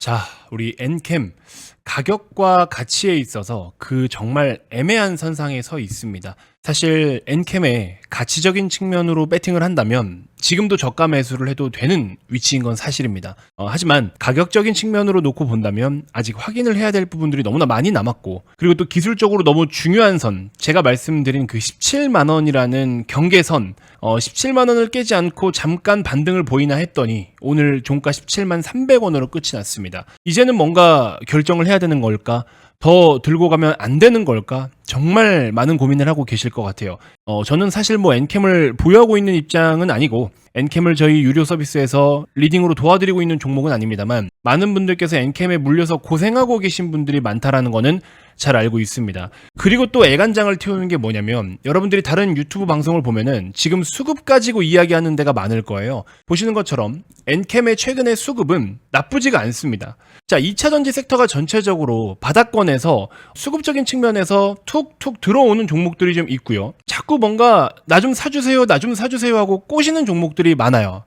자, 우리 엔캠 가격과 가치에 있어서 그 정말 애매한 선상에 서 있습니다. 사실 엔캠의 가치적인 측면으로 배팅을 한다면 지금도 저가 매수를 해도 되는 위치인 건 사실입니다. 하지만 가격적인 측면으로 놓고 본다면 아직 확인을 해야 될 부분들이 너무나 많이 남았고, 그리고 또 기술적으로 너무 중요한 선, 제가 말씀드린 그 17만 원이라는 경계선, 17만 원을 깨지 않고 잠깐 반등을 보이나 했더니 오늘 종가 17만 300원으로 끝이 났습니다. 이제는 뭔가 결정을 해야 되는 걸까? 더 들고 가면 안 되는 걸까? 정말 많은 고민을 하고 계실 것 같아요. 저는 사실 엔캠을 보유하고 있는 입장은 아니고, 엔캠을 저희 유료 서비스에서 리딩으로 도와드리고 있는 종목은 아닙니다만, 많은 분들께서 엔캠에 물려서 고생하고 계신 분들이 많다라는 거는 잘 알고 있습니다. 그리고 또 애간장을 태우는 게 뭐냐면, 여러분들이 다른 유튜브 방송을 보면은 지금 수급 가지고 이야기하는 데가 많을 거예요. 보시는 것처럼 엔캠의 최근의 수급은 나쁘지가 않습니다. 자, 2차전지 섹터가 전체적으로 바닥권에서 수급적인 측면에서 툭툭 들어오는 종목들이 좀 있고요. 자꾸 뭔가 나 좀 사주세요, 나 좀 사주세요 하고 꼬시는 종목들이 많아요.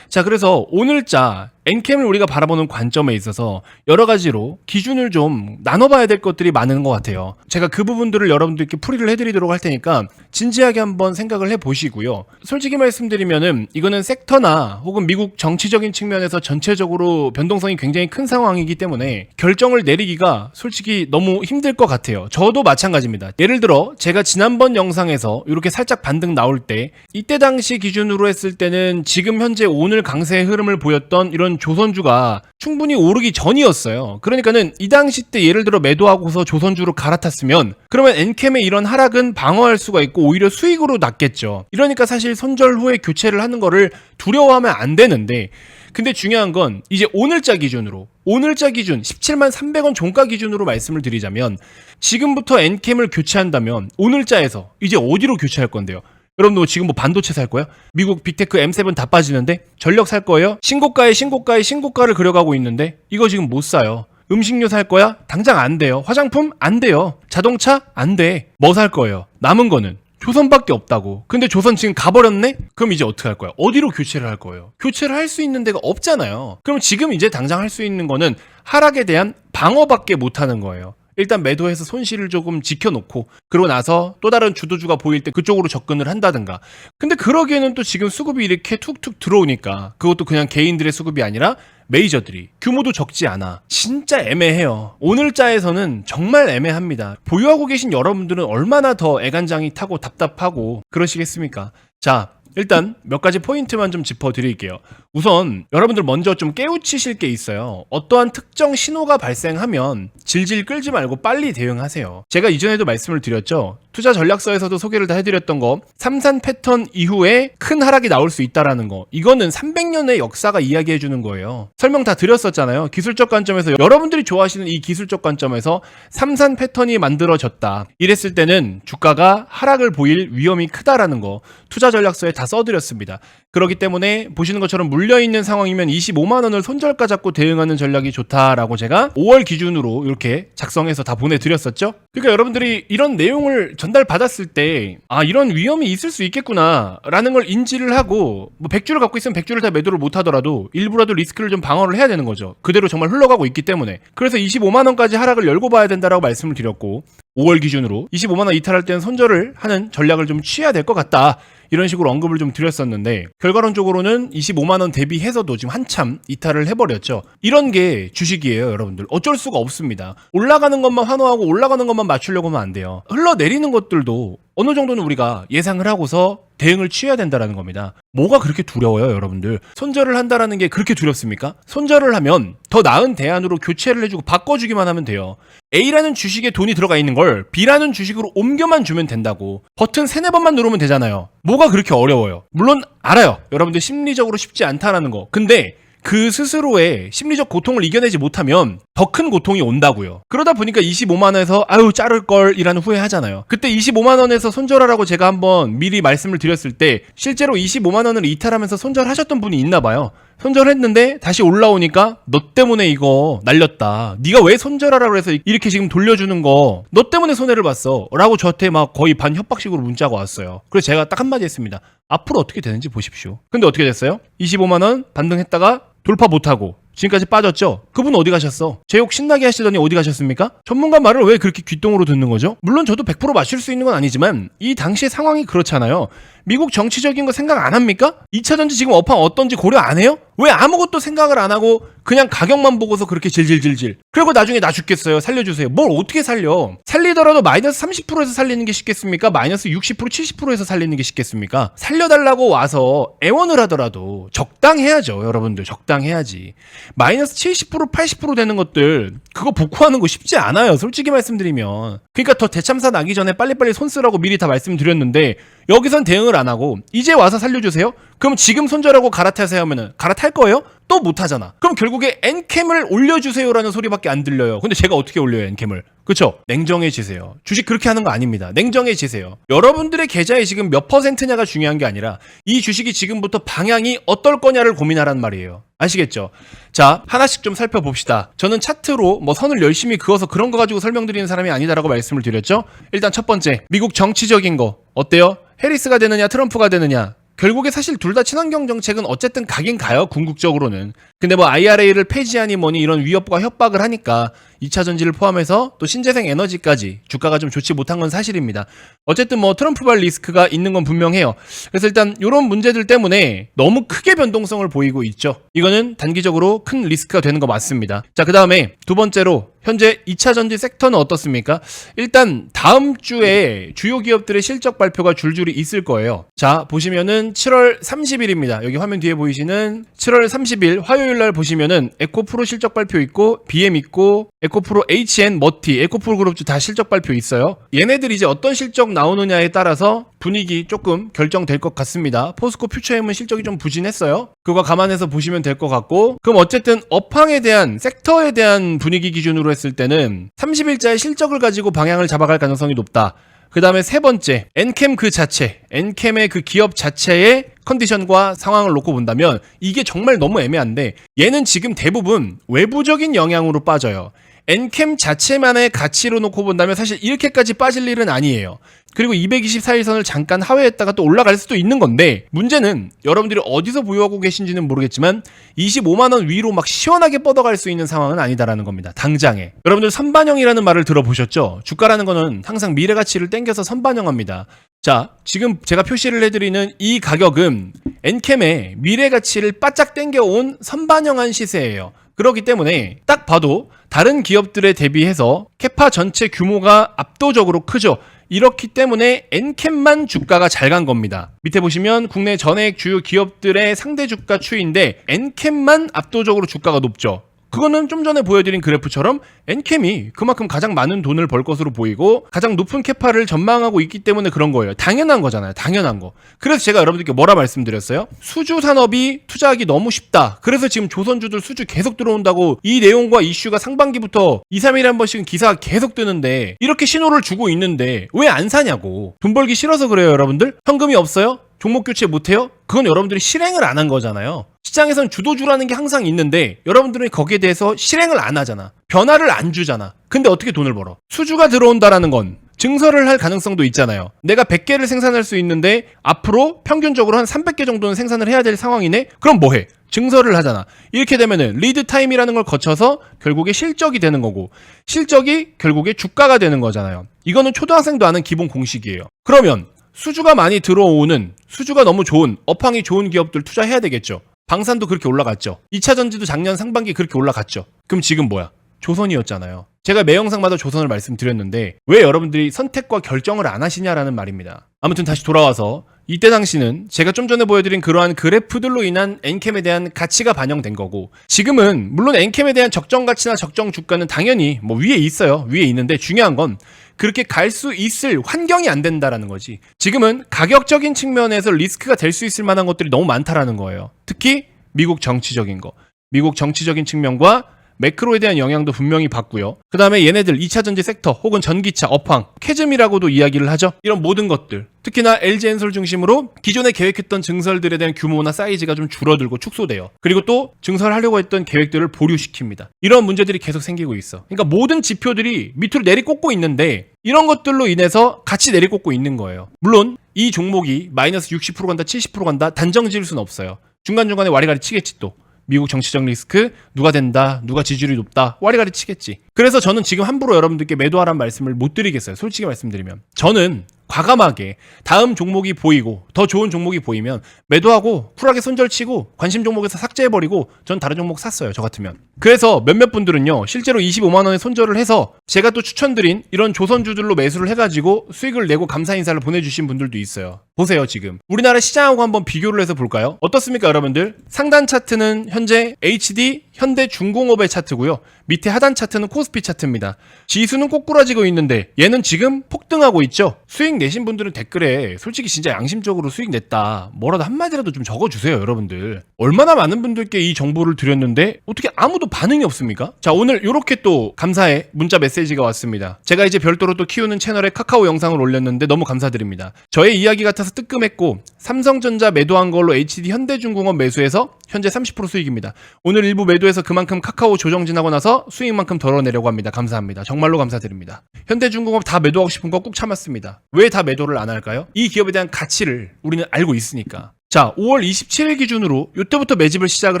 자, 그래서 오늘자 엔캠을 우리가 바라보는 관점에 있어서 여러 가지로 기준을 좀 나눠봐야 될 것들이 많은 것 같아요. 제가 그 부분들을 여러분들께 풀이를 해드리도록 할 테니까 진지하게 한번 생각을 해보시고요. 솔직히 말씀드리면은 이거는 섹터나 혹은 미국 정치적인 측면에서 전체적으로 변동성이 굉장히 큰 상황이기 때문에 결정을 내리기가 솔직히 너무 힘들 것 같아요. 저도 마찬가지입니다. 예를 들어 제가 지난번 영상에서 이렇게 살짝 반등 나올 때, 이때 당시 기준으로 했을 때는 지금 현재 오늘 강세의 흐름을 보였던 이런 조선주가 충분히 오르기 전이었어요. 그러니까는 이 당시 때 예를 들어 매도하고서 조선주로 갈아탔으면 그러면 엔캠의 이런 하락은 방어할 수가 있고 오히려 수익으로 났겠죠. 이러니까 사실 손절 후에 교체를 하는 거를 두려워하면 안 되는데, 근데 중요한 건 이제 오늘자 기준 17만 300원 종가 기준으로 말씀을 드리자면, 지금부터 엔캠을 교체한다면 오늘자에서 이제 어디로 교체할 건데요? 여러분들 지금 반도체 살 거야? 미국 빅테크 M7 다 빠지는데? 전력 살 거예요? 신고가를 그려가고 있는데 이거 지금 못 사요. 음식료 살 거야? 당장 안 돼요. 화장품? 안 돼요. 자동차? 안 돼. 뭐 살 거예요? 남은 거는 조선밖에 없다고. 근데 조선 지금 가버렸네? 그럼 이제 어떻게 할 거야? 어디로 교체를 할 거예요? 교체를 할 수 있는 데가 없잖아요. 그럼 지금 이제 당장 할 수 있는 거는 하락에 대한 방어밖에 못 하는 거예요. 일단 매도해서 손실을 조금 지켜놓고, 그러고 나서 또 다른 주도주가 보일 때 그쪽으로 접근을 한다든가. 근데 그러기에는 또 지금 수급이 이렇게 툭툭 들어오니까, 그것도 그냥 개인들의 수급이 아니라 메이저들이, 규모도 적지 않아. 진짜 애매해요. 오늘자에서는 정말 애매합니다. 보유하고 계신 여러분들은 얼마나 더 애간장이 타고 답답하고 그러시겠습니까? 자, 일단 몇 가지 포인트만 좀 짚어드릴게요. 우선 여러분들 먼저 좀 깨우치실 게 있어요. 어떠한 특정 신호가 발생하면 질질 끌지 말고 빨리 대응하세요. 제가 이전에도 말씀을 드렸죠. 투자 전략서에서도 소개를 다 해드렸던 거, 삼산 패턴 이후에 큰 하락이 나올 수 있다라는 거, 이거는 300년의 역사가 이야기해주는 거예요. 설명 다 드렸었잖아요. 기술적 관점에서, 여러분들이 좋아하시는 이 기술적 관점에서 삼산 패턴이 만들어졌다, 이랬을 때는 주가가 하락을 보일 위험이 크다라는 거 투자 전략서에 다 써드렸습니다. 그렇기 때문에 보시는 것처럼 물려있는 상황이면 25만원을 손절가 잡고 대응하는 전략이 좋다라고 제가 5월 기준으로 이렇게 작성해서 다 보내드렸었죠. 그러니까 여러분들이 이런 내용을 전달받았을 때, 아, 이런 위험이 있을 수 있겠구나 라는 걸 인지를 하고, 100주를 갖고 있으면 100주를 다 매도를 못하더라도 일부라도 리스크를 좀 방어를 해야 되는 거죠. 그대로 정말 흘러가고 있기 때문에. 그래서 25만원까지 하락을 열고 봐야 된다라고 말씀을 드렸고, 5월 기준으로 25만원 이탈할 때는 손절을 하는 전략을 좀 취해야 될 것 같다, 이런 식으로 언급을 좀 드렸었는데, 결과론적으로는 25만원 대비해서도 지금 한참 이탈을 해버렸죠. 이런 게 주식이에요, 여러분들. 어쩔 수가 없습니다. 올라가는 것만 환호하고 올라가는 것만 맞추려고 하면 안 돼요. 흘러내리는 것들도 어느 정도는 우리가 예상을 하고서 대응을 취해야 된다는 겁니다. 뭐가 그렇게 두려워요, 여러분들? 손절을 한다라는 게 그렇게 두렵습니까? 손절을 하면 더 나은 대안으로 교체를 해주고 바꿔주기만 하면 돼요. A라는 주식에 돈이 들어가 있는 걸 B라는 주식으로 옮겨만 주면 된다고. 버튼 3-4번만 누르면 되잖아요. 뭐가 그렇게 어려워요? 물론 알아요, 여러분들 심리적으로 쉽지 않다라는 거. 근데 그 스스로의 심리적 고통을 이겨내지 못하면 더 큰 고통이 온다고요. 그러다 보니까 25만원에서 아유 자를걸 이라는 후회하잖아요. 그때 25만원에서 손절하라고 제가 한번 미리 말씀을 드렸을 때 실제로 25만원을 이탈하면서 손절하셨던 분이 있나봐요. 손절했는데 다시 올라오니까 너 때문에 이거 날렸다, 네가 왜 손절하라고 해서 이렇게 지금 돌려주는 거 너 때문에 손해를 봤어 라고 저한테 막 거의 반 협박식으로 문자가 왔어요. 그래서 제가 딱 한마디 했습니다. 앞으로 어떻게 되는지 보십시오. 근데 어떻게 됐어요? 25만원 반등했다가 돌파 못하고 지금까지 빠졌죠? 그분 어디 가셨어? 제 욕 신나게 하시더니 어디 가셨습니까? 전문가 말을 왜 그렇게 귓등으로 듣는 거죠? 물론 저도 100% 맞출 수 있는 건 아니지만 이 당시의 상황이 그렇잖아요. 미국 정치적인 거 생각 안 합니까? 2차 전지 지금 업황 어떤지 고려 안 해요? 왜 아무것도 생각을 안 하고 그냥 가격만 보고서 그렇게 질질질질. 그리고 나중에 나 죽겠어요. 살려주세요. 뭘 어떻게 살려? 살리더라도 마이너스 30%에서 살리는 게 쉽겠습니까? 마이너스 60% 70%에서 살리는 게 쉽겠습니까? 살려달라고 와서 애원을 하더라도 적당해야죠. 여러분들 적당해야지. 마이너스 70% 80% 되는 것들 그거 복구하는 거 쉽지 않아요. 솔직히 말씀드리면. 그러니까 더 대참사 나기 전에 빨리빨리 손 쓰라고 미리 다 말씀드렸는데 여기선 대응을 안 하고 이제 와서 살려주세요? 그럼 지금 손절하고 갈아타세요 하면은 갈아탈 거예요? 또 못하잖아. 그럼 결국에 엔캠을 올려주세요라는 소리밖에 안 들려요. 근데 제가 어떻게 올려요 엔캠을? 그쵸? 냉정해지세요. 주식 그렇게 하는 거 아닙니다. 냉정해지세요. 여러분들의 계좌에 지금 몇 퍼센트냐가 중요한 게 아니라 이 주식이 지금부터 방향이 어떨 거냐를 고민하란 말이에요. 아시겠죠? 자, 하나씩 좀 살펴봅시다. 저는 차트로 뭐 선을 열심히 그어서 그런 거 가지고 설명드리는 사람이 아니다라고 말씀을 드렸죠? 일단 첫 번째, 미국 정치적인 거 어때요? 해리스가 되느냐 트럼프가 되느냐. 결국에 사실 둘 다 친환경 정책은 어쨌든 가긴 가요. 궁극적으로는. 근데 뭐 IRA를 폐지하니 뭐니 이런 위협과 협박을 하니까 2차 전지를 포함해서 또 신재생 에너지까지 주가가 좀 좋지 못한 건 사실입니다. 어쨌든 뭐 트럼프발 리스크가 있는 건 분명해요. 그래서 일단 이런 문제들 때문에 너무 크게 변동성을 보이고 있죠. 이거는 단기적으로 큰 리스크가 되는 거 맞습니다. 자, 그 다음에 두 번째로 현재 2차 전지 섹터는 어떻습니까? 일단 다음 주에 주요 기업들의 실적 발표가 줄줄이 있을 거예요. 자, 보시면은 7월 30일입니다. 여기 화면 뒤에 보이시는 7월 30일 화요일 날 보시면은 에코프로 실적 발표 있고 BM 있고 에코프로 HN 머티, 에코프로 그룹주 다 실적 발표 있어요. 얘네들이 이제 어떤 실적 나오느냐에 따라서 분위기 조금 결정될 것 같습니다. 포스코 퓨처엠은 실적이 좀 부진했어요. 그거 감안해서 보시면 될 것 같고, 그럼 어쨌든 업황에 대한 섹터에 대한 분위기 기준으로 했을 때는 30일자의 실적을 가지고 방향을 잡아갈 가능성이 높다. 그 다음에 세 번째, 엔캠 그 자체, 엔캠의 그 기업 자체의 컨디션과 상황을 놓고 본다면 이게 정말 너무 애매한데 얘는 지금 대부분 외부적인 영향으로 빠져요. 엔캠 자체만의 가치로 놓고 본다면 사실 이렇게까지 빠질 일은 아니에요. 그리고 224일선을 잠깐 하회했다가 또 올라갈 수도 있는 건데 문제는 여러분들이 어디서 보유하고 계신지는 모르겠지만 25만원 위로 막 시원하게 뻗어갈 수 있는 상황은 아니다라는 겁니다. 당장에. 여러분들 선반영이라는 말을 들어보셨죠? 주가라는 거는 항상 미래가치를 땡겨서 선반영합니다. 자, 지금 제가 표시를 해드리는 이 가격은 엔캠의 미래가치를 바짝 땡겨온 선반영한 시세예요. 그렇기 때문에 딱 봐도 다른 기업들에 대비해서 캐파 전체 규모가 압도적으로 크죠. 이렇기 때문에 엔캠만 주가가 잘 간 겁니다. 밑에 보시면 국내 전액 주요 기업들의 상대 주가 추이인데 엔캠만 압도적으로 주가가 높죠. 그거는 좀 전에 보여드린 그래프처럼 엔캠이 그만큼 가장 많은 돈을 벌 것으로 보이고 가장 높은 캐파를 전망하고 있기 때문에 그런 거예요. 당연한 거잖아요. 당연한 거. 그래서 제가 여러분들께 뭐라 말씀드렸어요? 수주 산업이 투자하기 너무 쉽다. 그래서 지금 조선주들 수주 계속 들어온다고 이 내용과 이슈가 상반기부터 2, 3일에 한 번씩은 기사가 계속 뜨는데 이렇게 신호를 주고 있는데 왜 안 사냐고. 돈 벌기 싫어서 그래요, 여러분들? 현금이 없어요? 종목 교체 못해요? 그건 여러분들이 실행을 안 한 거잖아요. 시장에선 주도주라는 게 항상 있는데 여러분들은 거기에 대해서 실행을 안 하잖아. 변화를 안 주잖아. 근데 어떻게 돈을 벌어? 수주가 들어온다라는 건 증설을 할 가능성도 있잖아요. 내가 100개를 생산할 수 있는데 앞으로 평균적으로 한 300개 정도는 생산을 해야 될 상황이네? 그럼 뭐해? 증설을 하잖아. 이렇게 되면은 리드 타임이라는 걸 거쳐서 결국에 실적이 되는 거고 실적이 결국에 주가가 되는 거잖아요. 이거는 초등학생도 아는 기본 공식이에요. 그러면 수주가 많이 들어오는, 수주가 너무 좋은, 업황이 좋은 기업들 투자해야 되겠죠. 방산도 그렇게 올라갔죠. 2차 전지도 작년 상반기에 그렇게 올라갔죠. 그럼 지금 뭐야? 조선이었잖아요. 제가 매 영상마다 조선을 말씀드렸는데 왜 여러분들이 선택과 결정을 안 하시냐라는 말입니다. 아무튼 다시 돌아와서 이때 당시는 제가 좀 전에 보여드린 그러한 그래프들로 인한 엔캠에 대한 가치가 반영된 거고 지금은 물론 엔캠에 대한 적정 가치나 적정 주가는 당연히 뭐 위에 있어요. 위에 있는데 중요한 건 그렇게 갈 수 있을 환경이 안 된다라는 거지. 지금은 가격적인 측면에서 리스크가 될 수 있을 만한 것들이 너무 많다라는 거예요. 특히 미국 정치적인 거. 미국 정치적인 측면과 매크로에 대한 영향도 분명히 받고요. 그 다음에 얘네들 2차 전지 섹터 혹은 전기차, 업황, 캐즘이라고도 이야기를 하죠. 이런 모든 것들. 특히나 LG엔솔 중심으로 기존에 계획했던 증설들에 대한 규모나 사이즈가 좀 줄어들고 축소돼요. 그리고 또 증설하려고 했던 계획들을 보류시킵니다. 이런 문제들이 계속 생기고 있어. 그러니까 모든 지표들이 밑으로 내리꽂고 있는데 이런 것들로 인해서 같이 내리꽂고 있는 거예요. 물론 이 종목이 마이너스 60% 간다, 70% 간다 단정 지을 수는 없어요. 중간중간에 와리가리 치겠지 또. 미국 정치적 리스크, 누가 된다, 누가 지지율이 높다, 와리가리 치겠지. 그래서 저는 지금 함부로 여러분들께 매도하라는 말씀을 못 드리겠어요. 솔직히 말씀드리면. 저는 과감하게 다음 종목이 보이고 더 좋은 종목이 보이면 매도하고 쿨하게 손절치고 관심 종목에서 삭제해버리고 전 다른 종목 샀어요. 저 같으면. 그래서 몇몇 분들은요 실제로 25만 원에 손절을 해서 제가 또 추천드린 이런 조선주들로 매수를 해가지고 수익을 내고 감사 인사를 보내주신 분들도 있어요. 보세요. 지금 우리나라 시장하고 한번 비교를 해서 볼까요? 어떻습니까 여러분들? 상단 차트는 현재 HD 현대중공업의 차트고요. 밑에 하단 차트는 코스피 차트입니다. 지수는 꼬꾸라지고 있는데 얘는 지금 폭등하고 있죠. 수익 내신 분들은 댓글에 솔직히 진짜 양심적으로 수익 냈다 뭐라도 한마디라도 좀 적어주세요. 여러분들 얼마나 많은 분들께 이 정보를 드렸는데 어떻게 아무도 반응이 없습니까? 자, 오늘 이렇게 또 감사의 문자 메시지가 왔습니다. 제가 이제 별도로 또 키우는 채널에 카카오 영상을 올렸는데 너무 감사드립니다. 저의 이야기 같아서 뜨끔했고 삼성전자 매도한 걸로 HD 현대중공업 매수해서 현재 30% 수익입니다. 오늘 일부 매도해서 그만큼 카카오 조정 지나고 나서 수익만큼 덜어내려고 합니다. 감사합니다. 정말로 감사드립니다. 현대중공업 다 매도하고 싶은 거 꾹 참았습니다. 왜 다 매도를 안 할까요? 이 기업에 대한 가치를 우리는 알고 있으니까. 자, 5월 27일 기준으로 이때부터 매집을 시작을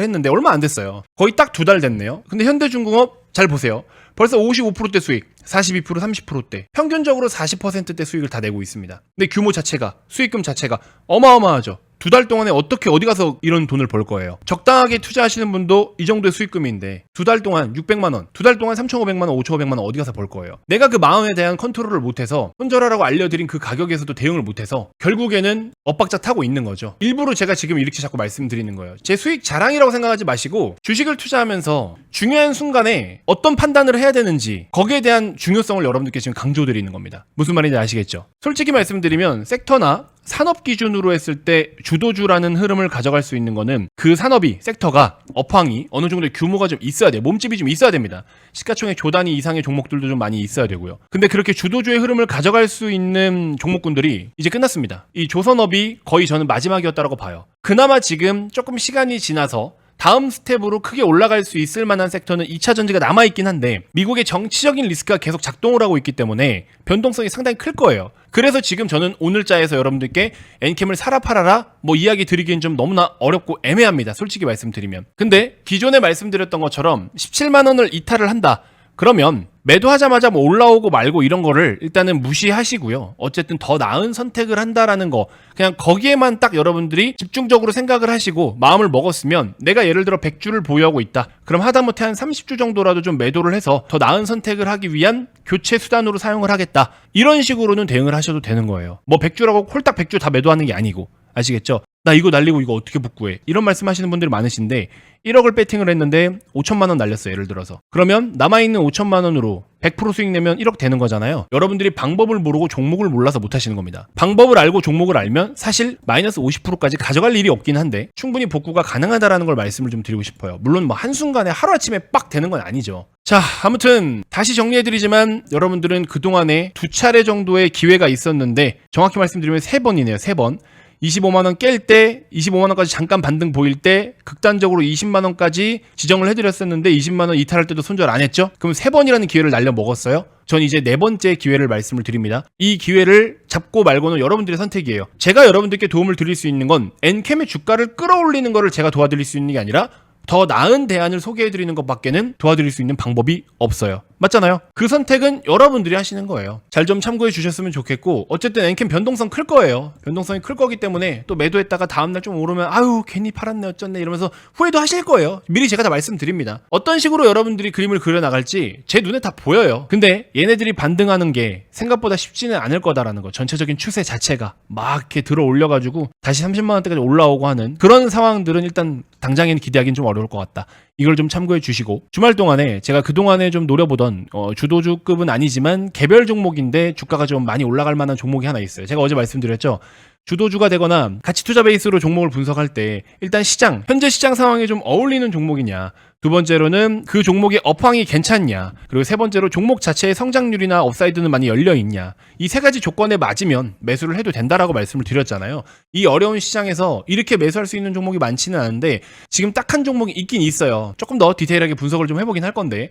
했는데 얼마 안 됐어요. 거의 딱 2달 됐네요. 근데 현대중공업 잘 보세요. 벌써 55%대 수익, 42%, 30%대, 평균적으로 40%대 수익을 다 내고 있습니다. 근데 규모 자체가, 수익금 자체가 어마어마하죠. 2달 동안에 어떻게 어디 가서 이런 돈을 벌 거예요? 적당하게 투자하시는 분도 이 정도의 수익금인데 2달 동안 600만 원, 2달 동안 3,500만 원, 5,500만 원 어디 가서 벌 거예요? 내가 그 마음에 대한 컨트롤을 못해서 손절하라고 알려드린 그 가격에서도 대응을 못해서 결국에는 엇박자 타고 있는 거죠. 일부러 제가 지금 이렇게 자꾸 말씀드리는 거예요. 제 수익 자랑이라고 생각하지 마시고 주식을 투자하면서 중요한 순간에 어떤 판단을 해야 되는지 거기에 대한 중요성을 여러분들께 지금 강조드리는 겁니다. 무슨 말인지 아시겠죠? 솔직히 말씀드리면 섹터나 산업 기준으로 했을 때 주도주라는 흐름을 가져갈 수 있는 거는 그 산업이, 섹터가, 업황이 어느 정도의 규모가 좀 있어야 돼요. 몸집이 좀 있어야 됩니다. 시가총액 조 단위 이상의 종목들도 좀 많이 있어야 되고요. 근데 그렇게 주도주의 흐름을 가져갈 수 있는 종목군들이 이제 끝났습니다. 이 조선업이 거의 저는 마지막이었다라고 봐요. 그나마 지금 조금 시간이 지나서 다음 스텝으로 크게 올라갈 수 있을 만한 섹터는 2차 전지가 남아있긴 한데 미국의 정치적인 리스크가 계속 작동을 하고 있기 때문에 변동성이 상당히 클 거예요. 그래서 지금 저는 오늘자에서 여러분들께 엔캠을 사라 팔아라 뭐 이야기 드리기엔 좀 너무나 어렵고 애매합니다. 솔직히 말씀드리면. 근데 기존에 말씀드렸던 것처럼 17만 원을 이탈을 한다. 그러면 매도하자마자 뭐 올라오고 말고 이런 거를 일단은 무시하시고요. 어쨌든 더 나은 선택을 한다라는 거 그냥 거기에만 딱 여러분들이 집중적으로 생각을 하시고 마음을 먹었으면 내가 예를 들어 100주를 보유하고 있다. 그럼 하다못해 한 30주 정도라도 좀 매도를 해서 더 나은 선택을 하기 위한 교체 수단으로 사용을 하겠다. 이런 식으로는 대응을 하셔도 되는 거예요. 뭐 100주라고 홀딱 100주 다 매도하는 게 아니고. 아시겠죠? 나 이거 날리고 이거 어떻게 복구해? 이런 말씀하시는 분들이 많으신데 1억을 배팅을 했는데 5천만 원 날렸어요. 예를 들어서. 그러면 남아있는 5천만 원으로 100% 수익 내면 1억 되는 거잖아요. 여러분들이 방법을 모르고 종목을 몰라서 못 하시는 겁니다. 방법을 알고 종목을 알면 사실 마이너스 50%까지 가져갈 일이 없긴 한데 충분히 복구가 가능하다라는 걸 말씀을 좀 드리고 싶어요. 물론 뭐 한순간에 하루아침에 빡 되는 건 아니죠. 자, 아무튼 다시 정리해드리지만 여러분들은 그동안에 2차례 정도의 기회가 있었는데 정확히 말씀드리면 3번이네요. 3번. 25만원 깰 때 25만원까지 잠깐 반등 보일 때 극단적으로 20만원까지 지정을 해드렸었는데 20만원 이탈할 때도 손절 안 했죠? 그럼 3번이라는 기회를 날려 먹었어요? 전 이제 4번째 기회를 말씀을 드립니다. 이 기회를 잡고 말고는 여러분들의 선택이에요. 제가 여러분들께 도움을 드릴 수 있는 건 엔캠의 주가를 끌어올리는 거를 제가 도와드릴 수 있는 게 아니라 더 나은 대안을 소개해드리는 것밖에는 도와드릴 수 있는 방법이 없어요. 맞잖아요? 그 선택은 여러분들이 하시는 거예요. 잘 좀 참고해 주셨으면 좋겠고 어쨌든 엔캠 변동성 클 거예요. 변동성이 클 거기 때문에 또 매도했다가 다음날 좀 오르면 아유 괜히 팔았네 어쩌네 이러면서 후회도 하실 거예요. 미리 제가 다 말씀드립니다. 어떤 식으로 여러분들이 그림을 그려나갈지 제 눈에 다 보여요. 근데 얘네들이 반등하는 게 생각보다 쉽지는 않을 거다라는 거. 전체적인 추세 자체가 막 이렇게 들어 올려가지고 다시 30만 원대까지 올라오고 하는 그런 상황들은 일단 당장에는 기대하기는 좀 어려울 것 같다. 이걸 좀 참고해 주시고 주말 동안에 제가 그동안에 좀 노려보던 주도주급은 아니지만 개별 종목인데 주가가 좀 많이 올라갈 만한 종목이 하나 있어요. 제가 어제 말씀드렸죠. 주도주가 되거나 가치 투자 베이스로 종목을 분석할 때 일단 시장, 현재 시장 상황에 좀 어울리는 종목이냐. 두 번째로는 그 종목의 업황이 괜찮냐. 그리고 세 번째로 종목 자체의 성장률이나 업사이드는 많이 열려있냐. 이 세 가지 조건에 맞으면 매수를 해도 된다라고 말씀을 드렸잖아요. 이 어려운 시장에서 이렇게 매수할 수 있는 종목이 많지는 않은데 지금 딱 한 종목이 있긴 있어요. 조금 더 디테일하게 분석을 좀 해보긴 할 건데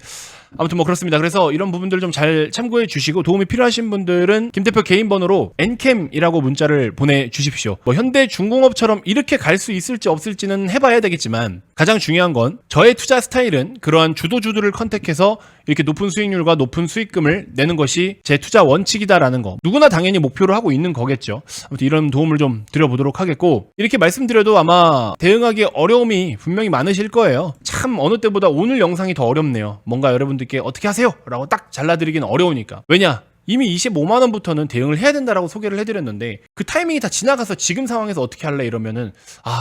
아무튼 뭐 그렇습니다. 그래서 이런 부분들 좀 잘 참고해 주시고 도움이 필요하신 분들은 김 대표 개인 번호로 엔캠이라고 문자를 보내 보내주십시오. 뭐 현대중공업처럼 이렇게 갈 수 있을지 없을지는 해봐야 되겠지만 가장 중요한 건 저의 투자 스타일은 그러한 주도주들을 컨택해서 이렇게 높은 수익률과 높은 수익금을 내는 것이 제 투자 원칙이다라는 거, 누구나 당연히 목표로 하고 있는 거겠죠. 아무튼 이런 도움을 좀 드려보도록 하겠고, 이렇게 말씀드려도 아마 대응하기 어려움이 분명히 많으실 거예요. 참 어느 때보다 오늘 영상이 더 어렵네요. 뭔가 여러분들께 어떻게 하세요? 라고 딱 잘라드리긴 어려우니까. 왜냐? 이미 25만원부터는 대응을 해야 된다라고 소개를 해드렸는데 그 타이밍이 다 지나가서 지금 상황에서 어떻게 할래 이러면은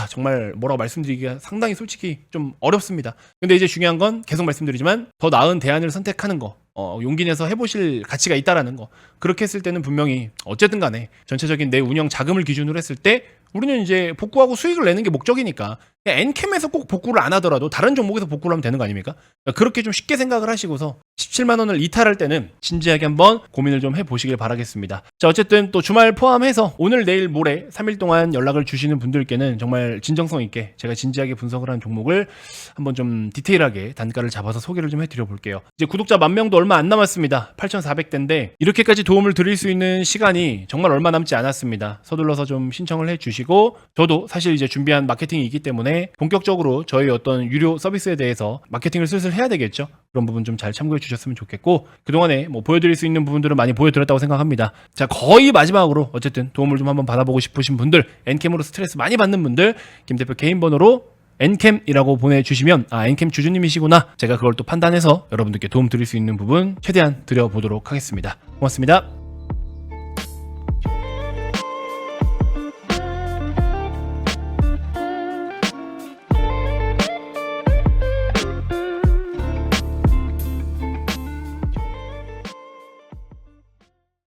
정말 뭐라고 말씀드리기가 상당히 솔직히 좀 어렵습니다. 근데 이제 중요한 건 계속 말씀드리지만 더 나은 대안을 선택하는 거, 용기 내서 해보실 가치가 있다라는 거. 그렇게 했을 때는 분명히 어쨌든 간에 전체적인 내 운영 자금을 기준으로 했을 때 우리는 이제 복구하고 수익을 내는 게 목적이니까 엔캠에서 꼭 복구를 안 하더라도 다른 종목에서 복구를 하면 되는 거 아닙니까? 그렇게 좀 쉽게 생각을 하시고서 17만 원을 이탈할 때는 진지하게 한번 고민을 좀 해보시길 바라겠습니다. 자, 어쨌든 또 주말 포함해서 오늘 내일 모레 3일 동안 연락을 주시는 분들께는 정말 진정성 있게 제가 진지하게 분석을 한 종목을 한번 좀 디테일하게 단가를 잡아서 소개를 좀 해드려 볼게요. 이제 구독자 10,000명도 얼마 안 남았습니다. 8,400대인데 이렇게까지 도움을 드릴 수 있는 시간이 정말 얼마 남지 않았습니다. 서둘러서 좀 신청을 해주시고, 저도 사실 이제 준비한 마케팅이 있기 때문에 본격적으로 저희 어떤 유료 서비스에 대해서 마케팅을 슬슬 해야 되겠죠. 그런 부분 좀 잘 참고해 주셨으면 좋겠고, 그동안에 뭐 보여드릴 수 있는 부분들은 많이 보여드렸다고 생각합니다. 자, 거의 마지막으로 어쨌든 도움을 좀 한번 받아보고 싶으신 분들, 엔캠으로 스트레스 많이 받는 분들, 김 대표 개인 번호로 엔캠이라고 보내주시면 엔캠 주주님이시구나, 제가 그걸 또 판단해서 여러분들께 도움 드릴 수 있는 부분 최대한 드려보도록 하겠습니다. 고맙습니다.